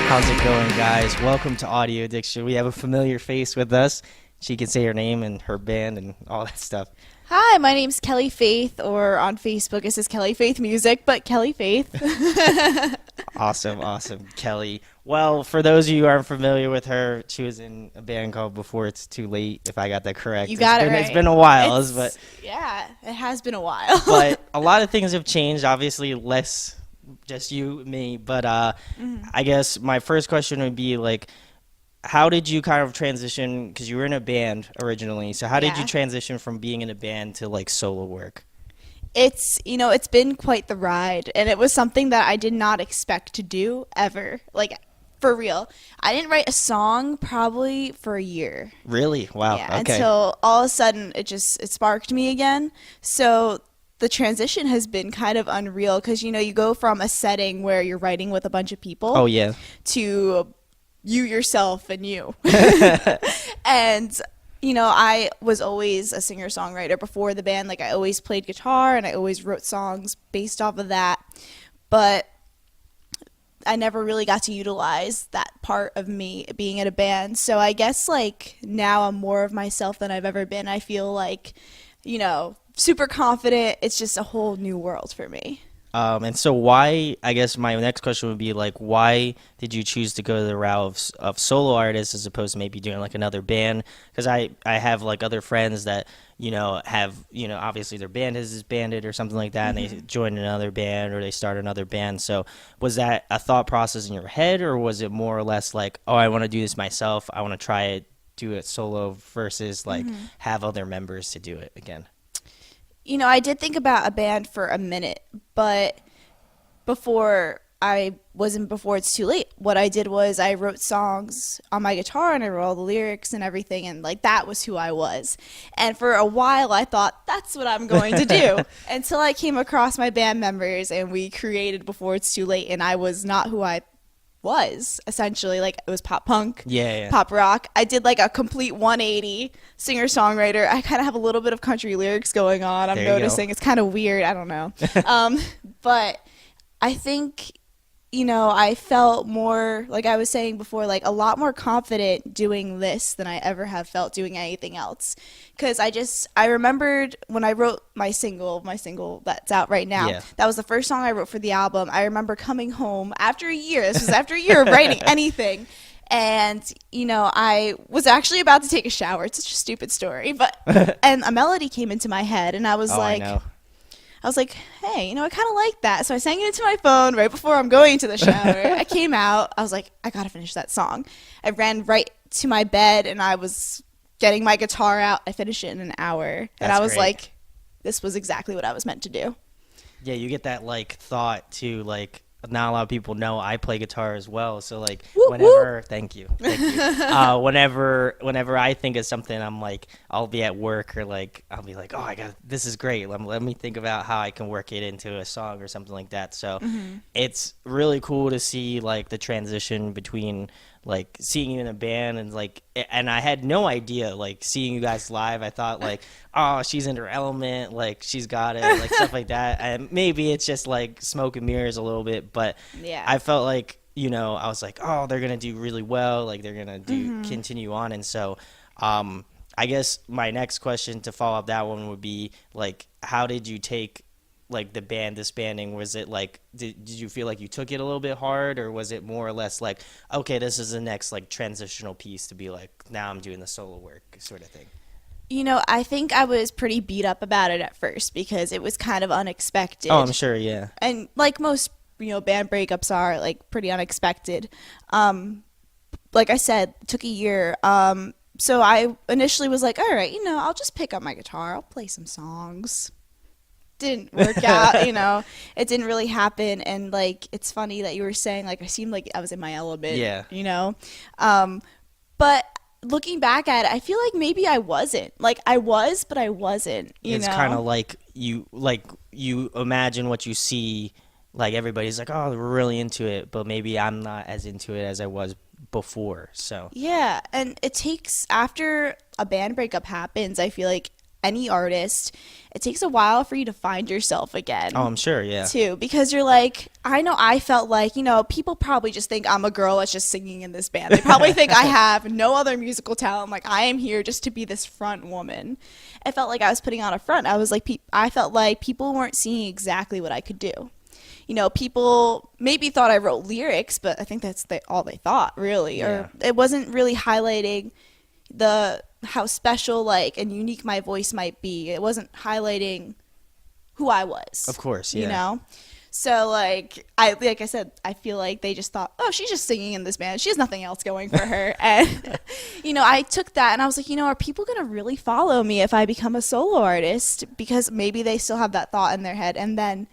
How's it going, guys? Welcome to Audio Addiction. We have a familiar face with us. She can say her name and her band and all that stuff. Hi, my name's Kelli Faith, or on Facebook it says Kelli Faith Music, but Kelli Faith. Awesome, Kelli. Well, for those of you who aren't familiar with her, she was in a band called Before It's Too Late, if I got that correct. You got it right. It's been a while, Yeah, it has been a while. but a lot of things have changed. Obviously, less just you, me. But I guess my first question would be like, how did you kind of transition? Because you were in a band originally. So how did you transition from being in a band to like solo work? It's been quite the ride, and it was something that I did not expect to do ever. Like, for real. I didn't write a song probably for a year. Really? Wow. Yeah, Okay. until all of a sudden it sparked me again. So the transition has been kind of unreal because, you go from a setting where you're writing with a bunch of people. Oh, yeah. To you, yourself, and you. And, I was always a singer-songwriter before the band. Like, I always played guitar and I always wrote songs based off of that. But I never really got to utilize that part of me being in a band. So I guess, like, now I'm more of myself than I've ever been. I feel like, super confident. It's just a whole new world for me. And so why, I guess my next question would be like, why did you choose to go the route of solo artists as opposed to maybe doing like another band? Because I have like other friends that, have, obviously their band is disbanded or something like that, and they join another band or they start another band. So was that a thought process in your head, or was it more or less like, oh, I want to do this myself, I want to try it, do it solo versus like have other members to do it again? I did think about a band for a minute, but before It's Too Late, what I did was I wrote songs on my guitar and I wrote all the lyrics and everything, and like that was who I was. And for a while I thought that's what I'm going to do until I came across my band members and we created Before It's Too Late, and I was not who I was. Essentially, like, it was pop punk, pop rock. I did like a complete 180 singer-songwriter. I kind of have a little bit of country lyrics going on. I'm noticing it's kind of weird. I don't know. But I think, I felt more, like I was saying before, like a lot more confident doing this than I ever have felt doing anything else. Because I remembered when I wrote my single that's out right now, that was the first song I wrote for the album. I remember coming home after a year. This was after a year of writing anything. And, I was actually about to take a shower. It's such a stupid story. And a melody came into my head, and I was hey, I kind of like that. So I sang it into my phone right before I'm going into the shower. I came out. I was like, I got to finish that song. I ran right to my bed, and I was getting my guitar out. I finished it in an hour. And I was like, this was exactly what I was meant to do. Yeah, you get that, like, thought to, like, not a lot of people know I play guitar as well. So, like, thank you. Whenever I think of something, I'm like, I'll be at work or, like, I'll be like, oh, this is great. Let me think about how I can work it into a song or something like that. So it's really cool to see, like, the transition between, like, seeing you in a band and I had no idea, like, seeing you guys live. I thought, like, oh, she's in her element, like, she's got it, like, stuff like that. And maybe it's just, like, smoke and mirrors a little bit, but I felt like, I was like, oh, they're going to do really well, like, they're going to continue on. And so I guess my next question to follow up that one would be, like, how did you take, like, the band disbanding? Was it like, did you feel like you took it a little bit hard, or was it more or less like, okay, this is the next, like, transitional piece to be like, now I'm doing the solo work sort of thing? I think I was pretty beat up about it at first because it was kind of unexpected. Oh, I'm sure, yeah. And like most, band breakups are, like, pretty unexpected. Like I said, it took a year. So I initially was like, all right, I'll just pick up my guitar. I'll play some songs. Didn't work out, it didn't really happen. And, like, it's funny that you were saying, like, I seemed like I was in my element, but looking back at it, I feel like maybe I wasn't. Like, I was, but I wasn't, It's kind of like you imagine what you see, like, everybody's like, oh, we're really into it, but maybe I'm not as into it as I was before. So yeah, and it takes, after a band breakup happens, I feel like any artist, it takes a while for you to find yourself again. Oh, I'm sure, yeah. Too, because you're like, I know I felt like, you know, people probably just think I'm a girl that's just singing in this band. They probably think I have no other musical talent. Like, I am here just to be this front woman. I felt like I was putting on a front. I was like, I felt like people weren't seeing exactly what I could do. You know, people maybe thought I wrote lyrics, but I think that's all they thought, really. Yeah. Or it wasn't really highlighting how special, like, and unique my voice might be. It wasn't highlighting who I was. Of course, yeah. You know? So, like I said, I feel like they just thought, oh, she's just singing in this band. She has nothing else going for her. And, you know, I took that and I was like, you know, are people going to really follow me if I become a solo artist? Because maybe they still have that thought in their head. And then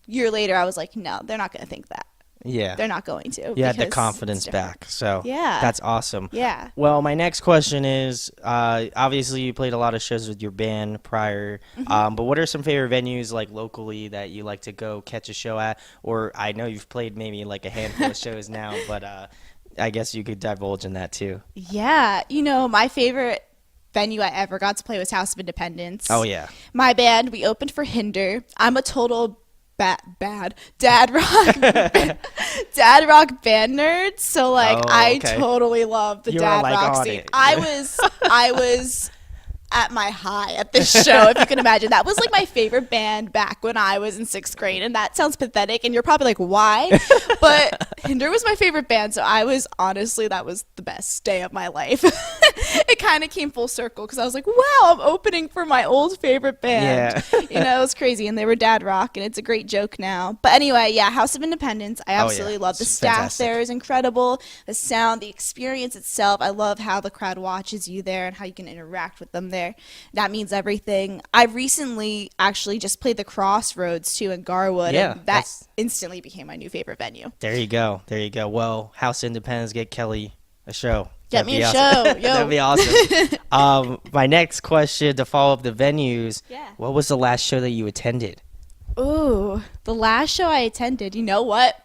a year later, I was like, no, they're not going to think that. Yeah. They're not going to. You had the confidence back. So yeah, that's awesome. Yeah. Well, my next question is, obviously you played a lot of shows with your band prior, but what are some favorite venues like locally that you like to go catch a show at? Or I know you've played maybe like a handful of shows now, but I guess you could divulge in that too. Yeah. You know, my favorite venue I ever got to play was House of Independence. Oh, yeah. My band, we opened for Hinder. I'm a total bad dad rock band nerd, so like I totally love the dad rock scene. I was at my high at this show, if you can imagine. That was like my favorite band back when I was in 6th grade, and that sounds pathetic and you're probably like, why? But Hinder was my favorite band, so I was honestly, that was the best day of my life. It kind of came full circle because I was like, wow, I'm opening for my old favorite band. Yeah. You know, it was crazy, and they were dad rock, and it's a great joke now. But anyway, yeah, House of Independence, I absolutely love. The staff fantastic. there is incredible. The sound, the experience itself, I love how the crowd watches you there and how you can interact with them there. That means everything. I recently actually just played the Crossroads too in Garwood, and that instantly became my new favorite venue. There you go. Well, House of Independence, get Kelly a show. Get me a show. Yo. That'd be awesome. My next question to follow up the venues. Yeah. What was the last show that you attended? Ooh, the last show I attended, you know what?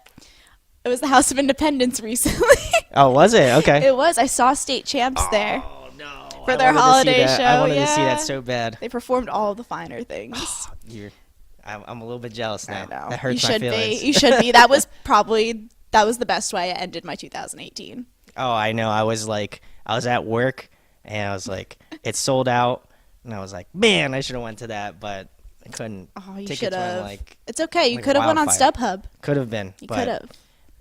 It was the House of Independence recently. Oh, was it? Okay. It was. I saw State Champs there. Oh, no. For their holiday show. I wanted to see that so bad. They performed all of the finer things. I'm a little bit jealous now. I know. That hurts my feelings. You should be. That was the best way I ended my 2018. Oh, I know. I was at work, and I was like, it's sold out. And I was like, man, I should have went to that, but I couldn't. Oh, you Tickets should have. went It's okay. You like could have went on wildfire. StubHub. Could have been. You could have.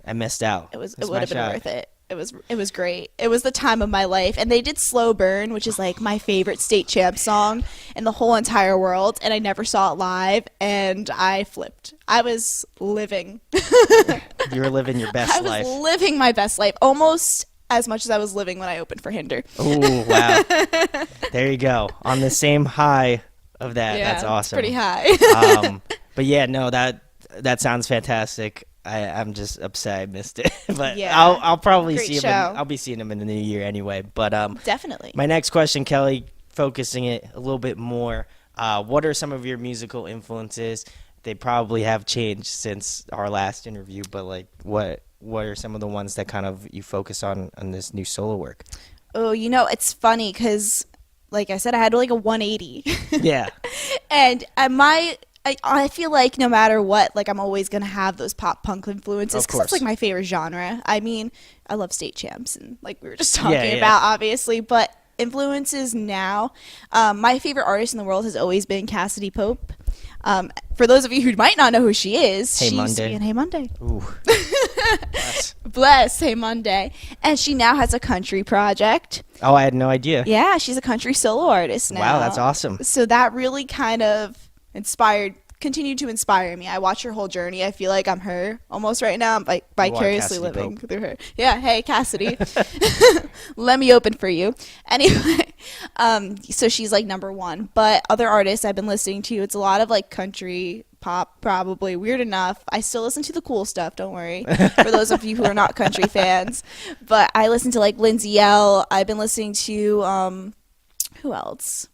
I missed out. It would have been worth it. It was great. It was the time of my life. And they did Slow Burn, which is like my favorite State Champ song in the whole entire world. And I never saw it live, and I flipped. I was living. You were living your best life. I was living my best life, almost as much as I was living when I opened for Hinder. Oh, wow. There you go. On the same high of that. Yeah, that's awesome. It's pretty high. But yeah, no, that sounds fantastic. I'm just upset I missed it, but Yeah. I'll probably Great see him. show. I'll be seeing him in the new year anyway. But Definitely. my next question, Kelly, focusing it a little bit more. What are some of your musical influences? They probably have changed since our last interview, but like, what are some of the ones that kind of you focus on this new solo work? Oh, you know, it's funny because, like I said, I had like a 180. Yeah. And I feel like no matter what, like I'm always going to have those pop punk influences because that's like my favorite genre. I mean, I love State Champs and like we were just talking about, obviously, but influences now, my favorite artist in the world has always been Cassidy Pope. For those of you who might not know who she is, Hey she used to Monday. be in Hey Monday. Ooh. Bless Hey Monday. And she now has a country project. Oh, I had no idea. Yeah, she's a country solo artist now. Wow, that's awesome. So that really kind of continued to inspire me. I watch her whole journey. I feel like I'm her almost right now. I'm like vicariously living through her. Yeah, hey Cassidy. Let me open for you. Anyway, so she's like number one. But other artists I've been listening to, it's a lot of like country pop, probably. Weird enough, I still listen to the cool stuff, don't worry, for those of you who are not country fans. But I listen to like Lindsay Ell. I've been listening to who else?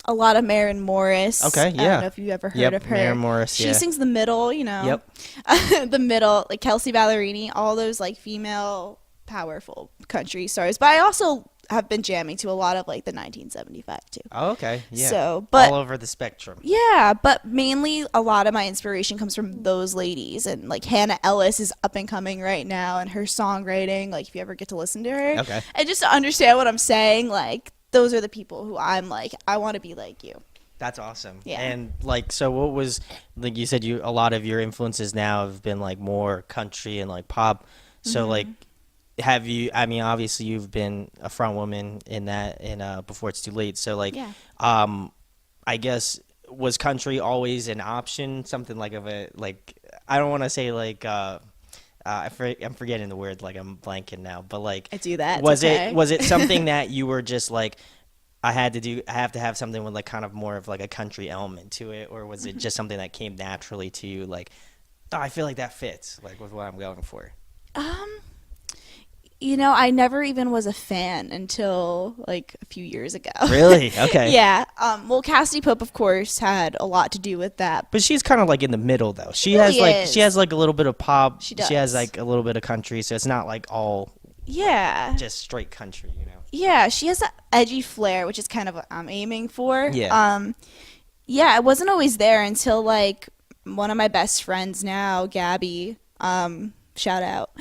A lot of Maren Morris. Okay, yeah. I don't know if you ever heard of her. Maren Morris, She sings the middle, you know. Yep. The middle, like Kelsey Ballerini, all those like female powerful country stars. But I also have been jamming to a lot of like the 1975 too. Oh, okay. Yeah. So, but all over the spectrum. yeah, but mainly a lot of my inspiration comes from those ladies, and like Hannah Ellis is up and coming right now, and her songwriting, like if you ever get to listen to her, Okay. and just to understand what I'm saying, like those are the people who I'm like, I want to be like you. That's awesome. Yeah. And like, so what was, like you said, a lot of your influences now have been like more country and like pop. So like, have you, I mean, obviously you've been a front woman in that, Before It's Too Late. So like, Yeah. I guess, was country always an option? Something like I don't want to say like, I'm forgetting the word, like I'm blanking now, but like, I do that. Was okay. it something that you were just like, I have to have something with like kind of more of like a country element to it, or was it just something that came naturally to you, like, oh, I feel like that fits like with what I'm going for? You know, I never even was a fan until like a few years ago. Really? Okay. Yeah. Well, Cassidy Pope, of course, had a lot to do with that. But she's kind of like in the middle though. She really has like a little bit of pop. She does. She has like a little bit of country, so it's not like all Yeah. just straight country, you know. Yeah, she has that edgy flair, which is kind of what I'm aiming for. Yeah. Yeah, it wasn't always there until like one of my best friends now, Gabby, shout out.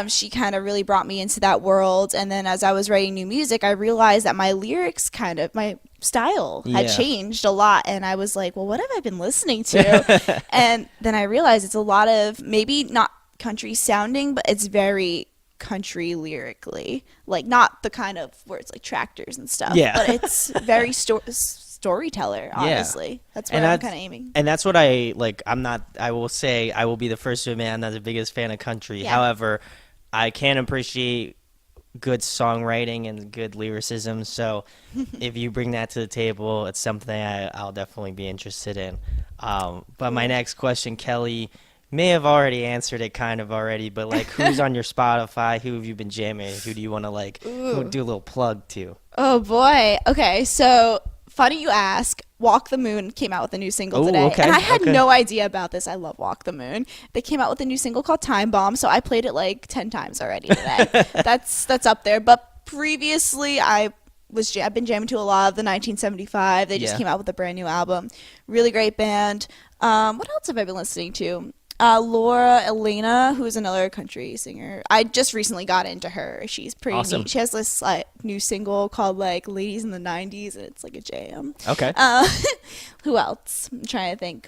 She kind of really brought me into that world, and then as I was writing new music, I realized that my lyrics my style had changed a lot, and I was like, well, what have I been listening to? And then I realized it's a lot of maybe not country sounding, but it's very country lyrically, like not the kind of where it's like tractors and stuff, but it's very storyteller, honestly. That's what I'm kind of aiming. And that's what I like. I will say, I will be the first to admit I'm not the biggest fan of country. Yeah. However, I can appreciate good songwriting and good lyricism. So if you bring that to the table, it's something I'll definitely be interested in. But my next question, Kelly may have already answered it kind of already, but like, who's on your Spotify? Who have you been jamming? Who do you want to like do a little plug to? Oh boy. Okay, so funny you ask. Walk the Moon came out with a new single today. Okay, and I had no idea about this. I love Walk the Moon. They came out with a new single called Time Bomb, so I played it like 10 times already today. That's up there. But previously I've been jamming to a lot of the 1975. They just came out with a brand new album. Really great band. What else have I been listening to? Laura Elena, who's another country singer. I just recently got into her. She's pretty neat. She has this like new single called like Ladies in the 90s, and it's like a jam. Okay. Who else? I'm trying to think.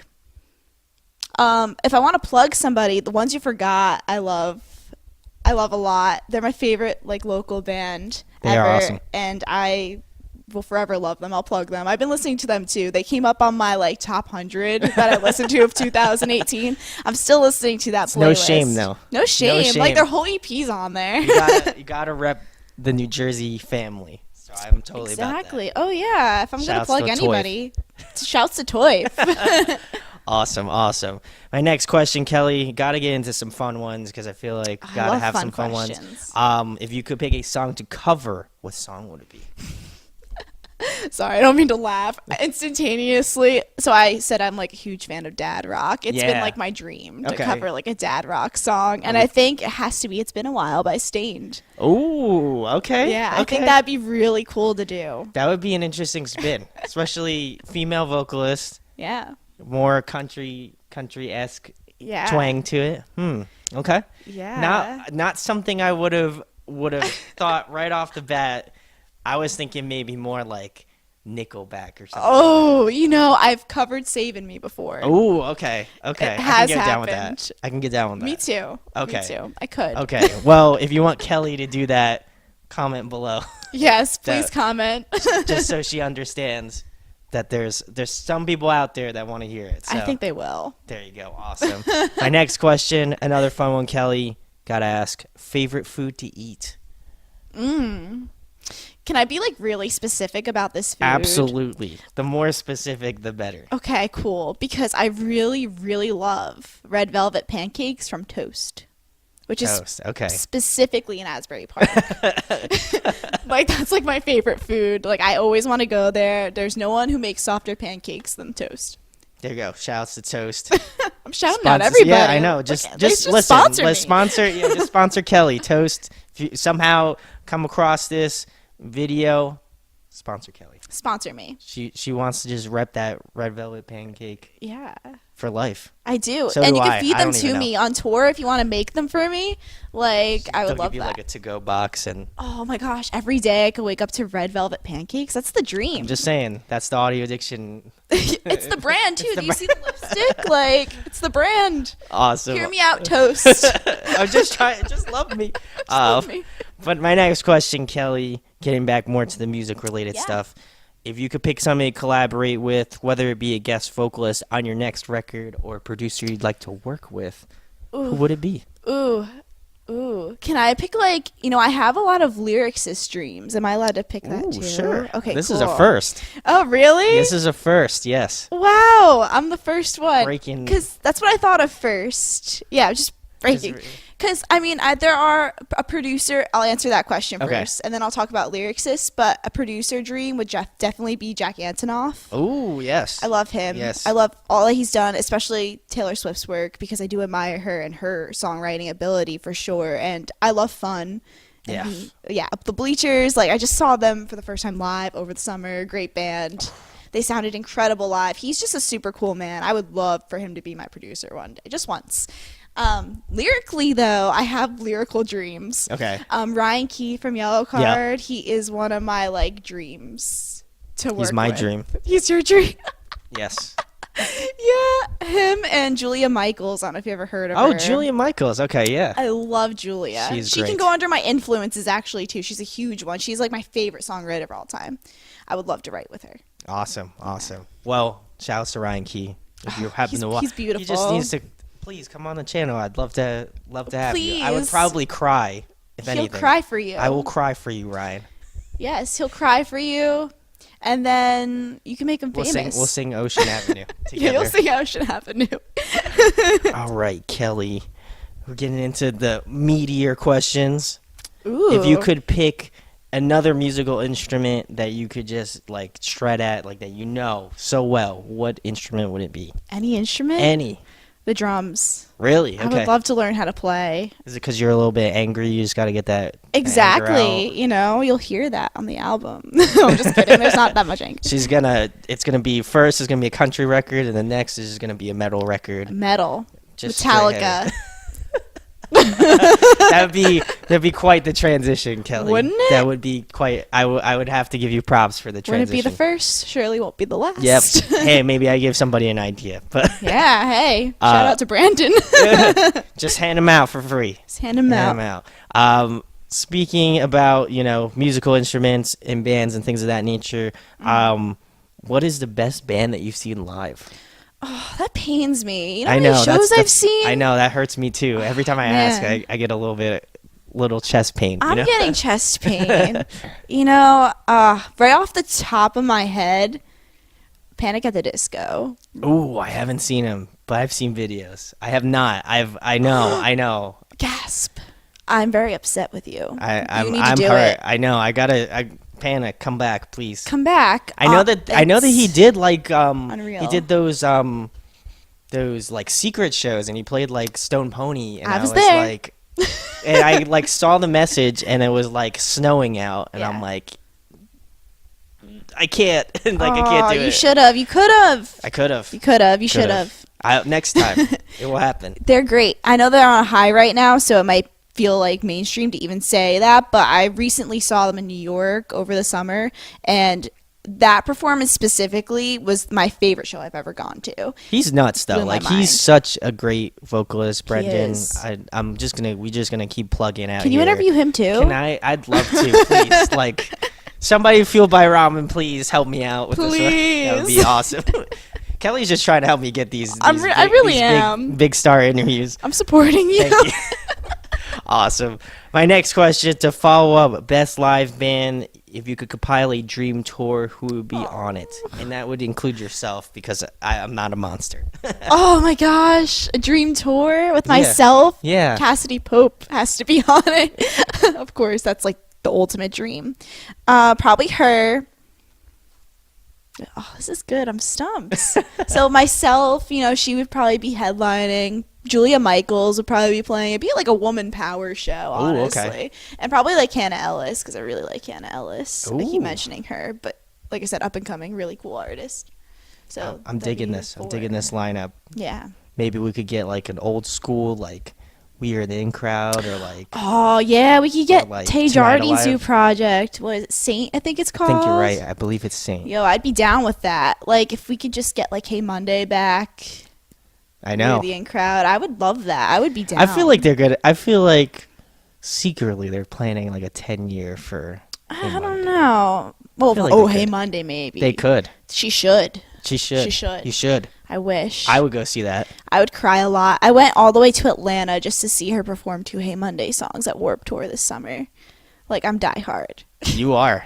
If I want to plug somebody, the ones you forgot, I love a lot. They're my favorite like local band ever. They are awesome. And I will forever love them. I'll plug them. I've been listening to them too. They came up on my like top 100 that I listened to of 2018. I'm still listening to that playlist. No shame though. No shame. Like their whole EP's on there. You gotta rep the New Jersey family. So I'm totally exactly. about that. Oh yeah. If I'm gonna plug to anybody, shouts to Toy. Awesome. My next question, Kelly, gotta get into some fun ones because I feel like gotta have some fun ones. If you could pick a song to cover, what song would it be? Sorry, I don't mean to laugh instantaneously. So I said I'm like a huge fan of dad rock. It's been like my dream to cover like a dad rock song, and I think it has to be "It's Been a While" by Stained. Oh, okay. Yeah, I think that'd be really cool to do. That would be an interesting spin, especially female vocalist. Yeah. More country-esque twang to it. Okay. Yeah. Not something I would have thought right off the bat. I was thinking maybe more like Nickelback or something. Oh, I've covered "Saving Me" before. Oh, okay. It has happened. I can get down with that. Me too. Okay. Me too. I could. Okay. Well, if you want Kelly to do that, comment below. Yes, please comment. Just so she understands that there's some people out there that want to hear it. So, I think they will. There you go. Awesome. My next question, another fun one, Kelly. Gotta ask, favorite food to eat? Can I be like really specific about this food? Absolutely. The more specific, the better. Okay, cool. Because I really, really love red velvet pancakes from Toast. Which is specifically in Asbury Park. Like, that's like my favorite food. Like, I always want to go there. There's no one who makes softer pancakes than Toast. There you go. Shouts to Toast. I'm shouting out everybody. Yeah, I know. Just listen. Sponsor Let's me. sponsor. Yeah, just sponsor Kelly. Toast. If you somehow come across this video, sponsor Kelly. Sponsor me. She wants to just rep that red velvet pancake Yeah. for life. I do. So and do you can I. feed I them don't even to me on tour if you want to make them for me. Like, I would They'll love give you that. like a to-go box, and Oh my gosh, every day I could wake up to red velvet pancakes. That's the dream. I'm just saying that's the audio addiction. It's the brand, too. It's the Do you see the lipstick? Like, it's the brand. Awesome. Hear me out, Toast. I'm just trying. Just love me. Love me. But my next question, Kelly, getting back more to the music-related Yeah. stuff. If you could pick somebody to collaborate with, whether it be a guest vocalist on your next record or a producer you'd like to work with, who would it be? Ooh. Can I pick, like, I have a lot of lyricist dreams. Am I allowed to pick that, too? Sure. Okay, This cool. is a first. Oh, really? This is a first, yes. Wow, I'm the first one. Breaking. Because that's what I thought of first. Yeah, just breaking. Because, there are a producer. I'll answer that question Okay. first, and then I'll talk about lyricists. But a producer dream would definitely be Jack Antonoff. Oh, yes. I love him. Yes. I love all that he's done, especially Taylor Swift's work, because I do admire her and her songwriting ability for sure. And I love Fun. And Yeah. The Bleachers. Like, I just saw them for the first time live over the summer. Great band. They sounded incredible live. He's just a super cool man. I would love for him to be my producer one day, just once. Lyrically, though, I have lyrical dreams. Okay. Ryan Key from Yellow Card. He is one of my dreams to work with. He's my dream. He's your dream. Yes. Yeah, him and Julia Michaels. I don't know if you ever heard of her. Oh, Julia Michaels. Okay, yeah. I love Julia. She's she great. can go under my influences actually too. She's a huge one. She's like my favorite songwriter of all time. I would love to write with her. Awesome. Well, shouts to Ryan Key. If you happen to watch, he's beautiful. He just needs to please come on the channel. I'd love to have you. I would Please. probably cry if He'll anything. cry for you. I will cry for you, Ryan. Yes, he'll cry for you, and then you can make him We'll famous. sing Ocean Avenue Yeah, together. you'll sing Ocean Avenue. All right, Kelly. We're getting into the meatier questions. Ooh. If you could pick another musical instrument that you could just shred at, that you know so well, what instrument would it be? Any instrument? Any. The drums. Really? Okay. I would love to learn how to play. Is it because you're a little bit angry? You just got to get that anger Exactly. out? You'll hear that on the album. I'm just kidding. There's not that much anger. It's gonna be a country record, and the next is just gonna be a metal record. Metal. Just Metallica. That'd be quite the transition, Kelly. Wouldn't it? That would be quite. I would have to give you props for the transition. Wouldn't it be the first? Surely won't be the last. Yep. Hey, maybe I give somebody an idea, but Yeah, hey. Shout out to Brandon. just hand them out for free. Just hand him Hand out. them out. Speaking about musical instruments and bands and things of that nature, what is the best band that you've seen live? Oh, that pains me. You know I how know many shows I've seen? I know that hurts me too. Every time I ask, Man. I get a little chest pain. I'm getting chest pain. Right off the top of my head, Panic at the Disco. Ooh, I haven't seen him, but I've seen videos. I have not. I know. Gasp. I'm very upset with you. I'm you need to do hurt. it. I know. Panic, come back, please. Come back. I know that he did Unreal. he did those secret shows, and he played Stone Pony, and I was was there. and I saw the message, and it was snowing out, and Yeah. I'm like, I can't I can't do it. You should have. You could have. I could have. You could have. You should have. Next time it will happen. They're great. I know they're on a high right now, so it might feel mainstream to even say that, but I recently saw them in New York over the summer, and that performance specifically was my favorite show I've ever gone to. He's nuts though. Blew my mind. He's such a great vocalist, Brendan. is. We're just gonna keep plugging out. Can you here. interview him too? Can I? I'd love to. Please, somebody fueled by ramen, please help me out with this. That would be Please. awesome. Kelly's just trying to help me get these. I really these am. big star interviews. I'm supporting you. Thank you. Awesome. My next question to follow up: best live band. If you could compile a dream tour, who would be on it? And that would include yourself, because I'm not a monster. Oh my gosh, a dream tour with myself. Yeah. Cassidy Pope has to be on it. Of course, that's the ultimate dream. Probably her. Oh, this is good. I'm stumped. So myself, she would probably be headlining. Julia Michaels would probably be playing. It'd be like a woman power show, honestly. Ooh, okay. And probably like Hannah Ellis, because I really like Hannah Ellis. I keep Ooh. mentioning her, but like I said, up and coming, really cool artist. So I'm digging this. I'm digging this lineup. Yeah. Maybe we could get like an old school, like We Are the In crowd, or like. Oh yeah, we could get like Tay Tonight Jardy's new Alive. project. What is it, Saint? I think it's I called. think you're right. I believe it's Saint. Yo, I'd be down with that. Like if we could just get like Hey Monday back. I know. The in crowd. I would love that. I would be down. I feel like they're good. I feel like secretly they're planning like a 10-year for. I don't know. Well, feel like they Hey could. Monday maybe. They could. She should. She should. She should. You should. I wish. I would go see that. I would cry a lot. I went all the way to Atlanta just to see her perform 2 Hey Monday songs at Warped Tour this summer. Like, I'm diehard. You are.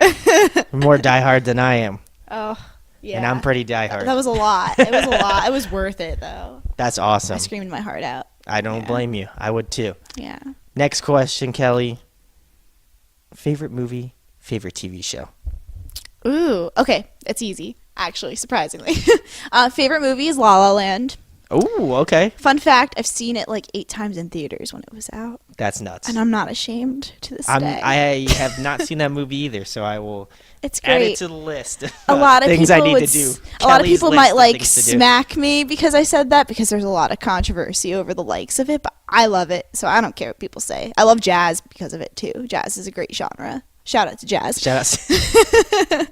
More diehard than I am. Oh, yeah. And I'm pretty diehard. That was a lot. It was a lot. It was worth it, though. That's awesome. I screamed my heart out. I don't blame you. I would too. Yeah. Next question, Kelly. Favorite movie, favorite TV show? Ooh, okay. It's easy, actually, surprisingly. Favorite movie is La La Land. Ooh, okay. Fun fact, I've seen it like 8 times in theaters when it was out. That's nuts. And I'm not ashamed to this day. I have not seen that movie either, so I will It's add great. it to the list. A lot of things people I need would to do. a lot of Kelly's people list might of like things to do. smack me because I said that, because there's a lot of controversy over the likes of it, but I love it, so I don't care what people say. I love jazz because of it too. Jazz is a great genre. Shout out to jazz. Shout out.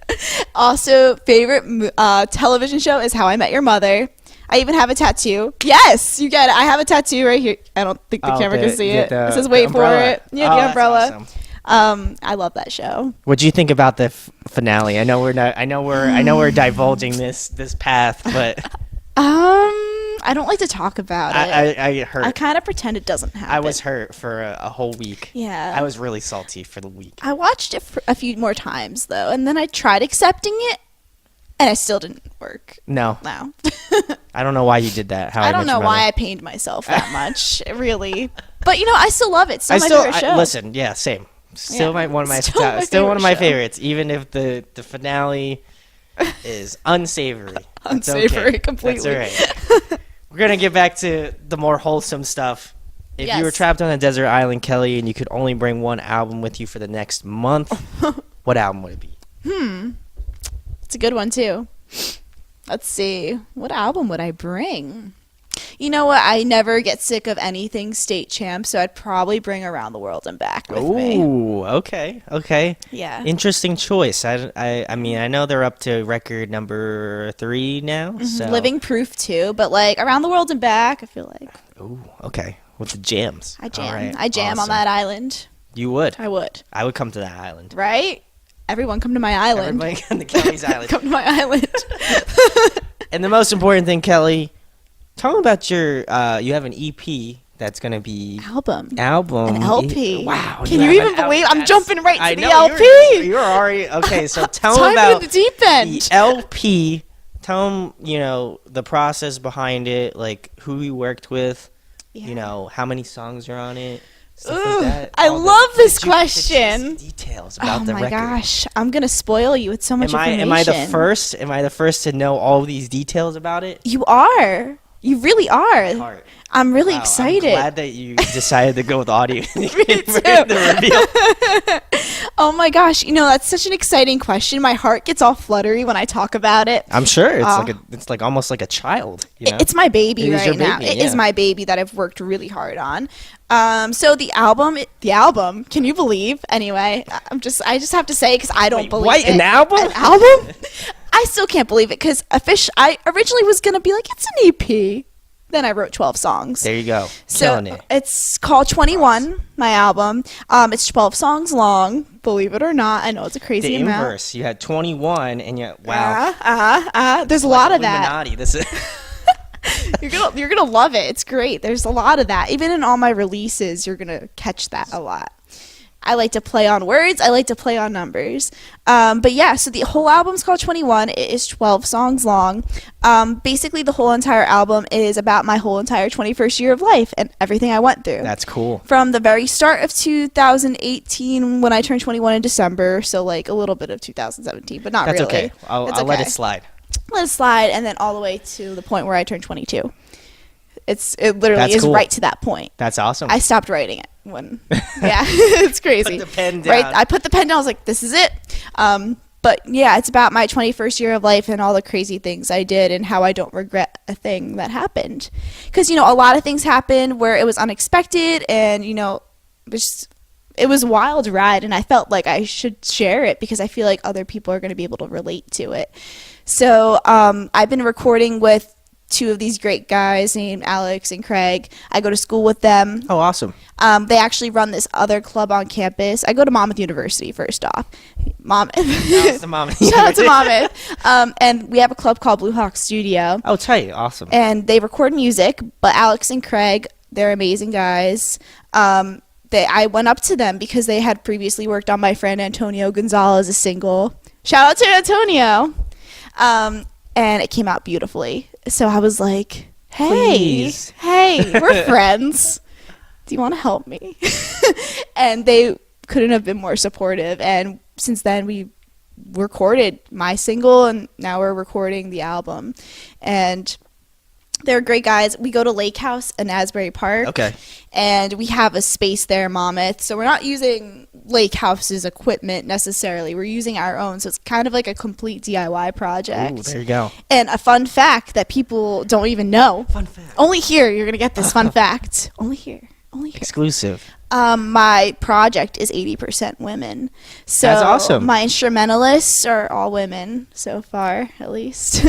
Also, favorite television show is How I Met Your Mother. I even have a tattoo. Yes, you get it. I have a tattoo right here. I don't think the camera can see it. It says "Wait for it." Yeah, the that's umbrella. awesome. I love that show. What do you think about the finale? I know we're not. I know we're divulging this path, but I don't like to talk about it. I hurt. I kind of pretend it doesn't happen. I was hurt for a whole week. Yeah. I was really salty for the week. I watched it for a few more times though, and then I tried accepting it, and it still didn't work. No, No. I don't know why you did that. I don't know why I pained myself that much, really. But I still love it. Still my favorite show. Listen, yeah, same. Still Yeah. one of my Still my still one of my favorite show. favorites, even if the finale is unsavory. That's Unsavory, okay. completely. That's all right. We're gonna get back to the more wholesome stuff. If you were Yes. trapped on a desert island, Kelly, and you could only bring one album with you for the next month, what album would it be? It's a good one too. Let's see. What album would I bring? You know what? I never get sick of anything state champ, so I'd probably bring Around the World and Back with me. Ooh, okay. Yeah. Interesting choice. I mean, I know they're up to record number 3 now. So. Living Proof too, but like Around the World and Back, I feel like Ooh, okay. With the jams. I jam. All right, I jam on awesome. that island. You would. I would. I would come to that island. Right? Everyone come to my island. Everybody come to Kelly's island. Come to my island. And the most important thing, Kelly, tell me about your. You have an EP that's gonna be Album. An LP. Wow. Can you have even an believe album. I'm jumping right to I the know, LP? You're already okay. So tell Time me about in the deep end. the LP. Tell them, the process behind it, like who you worked with, Yeah. how many songs are on it. Stuff Ooh, like that. I All the love this juicy question. Details about Oh the my record. gosh, I'm gonna spoil you with so much information. Am I the first? Am I the first to know all these details about it? You are. You really are. Heart. I'm really Wow, excited. I'm glad that you decided to go with audio. Me for too. the reveal. Oh my gosh, that's such an exciting question. My heart gets all fluttery when I talk about it. I'm sure it's like almost like a child. It's my baby It is right your now. baby, It is yeah. my baby that I've worked really hard on. So the album, can you believe? Anyway, I just have to say because I don't Wait, believe what, it. an album? An album? I still can't believe it because I originally was gonna be like, it's an EP. Then I wrote 12 songs. There you go. So Killing it. it's called 21, my album. It's 12 songs long, believe it or not. I know it's a crazy The amount. inverse. You had 21, and yet wow. There's a lot of that. Illuminati. This is. You're gonna love it. It's great. There's a lot of that. Even in all my releases, you're gonna catch that a lot. I like to play on words. I like to play on numbers. But yeah, so the whole album's called 21. It is 12 songs long. Basically, the whole entire album is about my whole entire 21st year of life and everything I went through. That's cool. From the very start of 2018 when I turned 21 in December, so like a little bit of 2017, but not That's really. okay. I'll let it slide. Let it slide, and then all the way to the point where I turned 22. It literally That's is cool. right to that point. That's awesome. I stopped writing it when, yeah, it's crazy. Put the pen down. Right, I put the pen down. I was like, this is it. But yeah, it's about my 21st year of life and all the crazy things I did and how I don't regret a thing that happened. Because, you know, a lot of things happened where it was unexpected and, you know, it was a wild ride, and I felt like I should share it because I feel like other people are going to be able to relate to it. So I've been recording with two of these great guys named Alex and Craig. I go to school with them. Oh, awesome. They actually run this other club on campus. I go to Monmouth University, first off. Monmouth. Shout Shout out to Monmouth. And we have a club called Blue Hawk Studio. Oh, tight. Awesome. And they record music, but Alex and Craig, they're amazing guys. I went up to them because they had previously worked on my friend Antonio Gonzalez's single. Shout out to Antonio. And it came out beautifully. So I was like, hey, we're friends. Do you want to help me? And they couldn't have been more supportive. And since then, we recorded my single, and now we're recording the album. And they're great guys. We go to Lake House in Asbury Park. Okay. And we have a space there in Monmouth. So we're not using Lake House's equipment necessarily. We're using our own. So it's kind of like a complete DIY project. Ooh, there you go. And a fun fact that people don't even know. Fun fact. Only here you're going to get this fun fact. Only here. Exclusive. My project is 80% women. So that's awesome. My instrumentalists are all women so far, at least.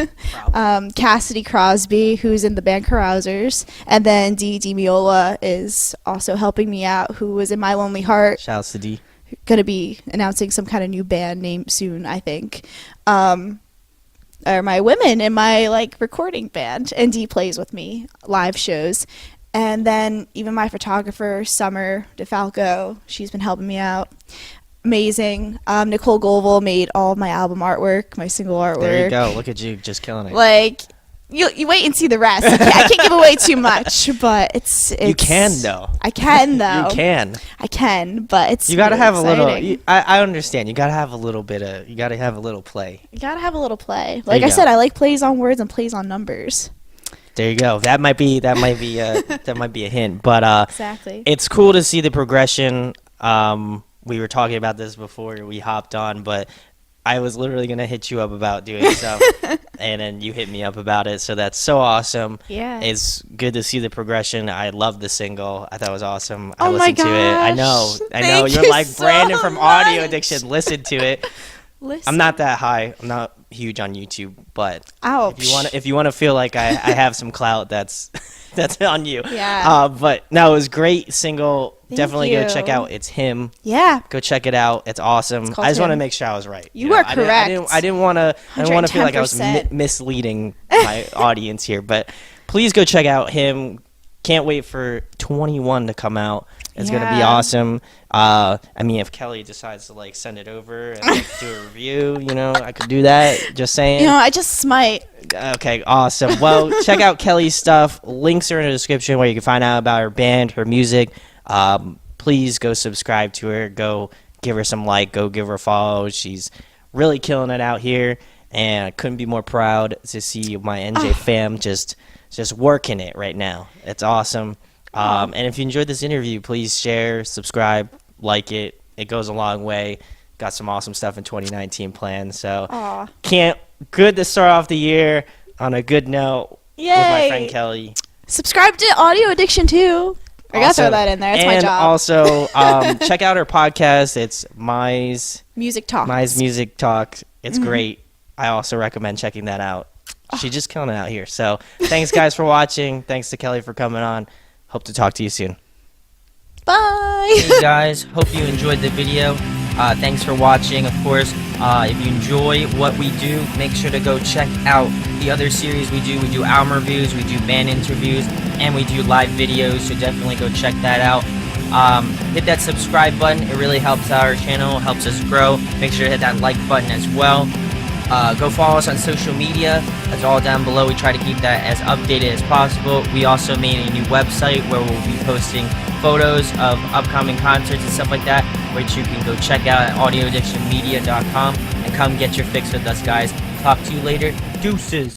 Cassidy Crosby, who's in the band Carousers, and then Dee Miola is also helping me out, who was in My Lonely Heart. Shouts to Dee. Going to be announcing some kind of new band name soon, I think. Are my women in my recording band, and Dee plays with me live shows. And then even my photographer, Summer DeFalco, she's been helping me out. Amazing. Nicole Goval made all of my album artwork, my single artwork. There you go. Look at you, just killing it. You wait and see the rest. I can't give away too much, but it's you can though. I can though. You can. I can, but it's you gotta really have exciting. a little. I understand. You gotta have a little bit of. You gotta have a little play. You gotta have a little play. There Like you I go. said, I like plays on words and plays on numbers. There you go. That might be a hint. But Exactly. it's cool to see the progression. We were talking about this before we hopped on, but I was literally gonna hit you up about doing stuff, and then you hit me up about it. So that's so awesome. Yeah. It's good to see the progression. I love the single. I thought it was awesome. Oh I listened my to it. I gosh. know. Thank You're you like so Brandon from Audio much. Addiction. Listen to it. I'm not that high. I'm not huge on YouTube, but Ouch. if you want to feel like I have some clout, that's on you. Yeah. But no, it was great single. Thank Definitely go you. check out It's Him. Yeah. Go check it out. It's awesome. called I just want to Him. make sure I was right. You are I correct. didn't want to feel like I was 110%. misleading my audience here, but please go check out Him. Can't wait for 21 to come out. It's gonna be Yeah. awesome. I mean, if Kelly decides to send it over and do a review, I could do that. Just saying. I just might. Okay, awesome. Well, check out Kelly's stuff. Links are in the description where you can find out about her band, her music. Please go subscribe to her. Go give her some go give her a follow. She's really killing it out here, and I couldn't be more proud to see my NJ fam just working it right now. It's awesome. And if you enjoyed this interview, please share, subscribe, like it. It goes a long way. Got some awesome stuff in 2019 planned. So good to start off the year on a good note with my Yay. friend Kelly. Subscribe to Audio Addiction too. I gotta throw that in there. It's my and job. also, check out her podcast. It's Mai's Music Talk. Music Talk. It's great. I also recommend checking that out. She's just killing it out here. So thanks, guys, for watching. Thanks to Kelly for coming on. Hope to talk to you soon. Bye. Hey guys, hope you enjoyed the video. Thanks for watching. Of course, if you enjoy what we do, make sure to go check out the other series we do. We do album reviews, we do band interviews, and we do live videos, so definitely go check that out. Hit that subscribe button. It really helps our channel, helps us grow. Make sure to hit that like button as well. Go follow us on social media. That's all down below. We try to keep that as updated as possible. We also made a new website where we'll be posting photos of upcoming concerts and stuff like that, which you can go check out at audioaddictionmedia.com, and come get your fix with us, guys. Talk to you later. Deuces.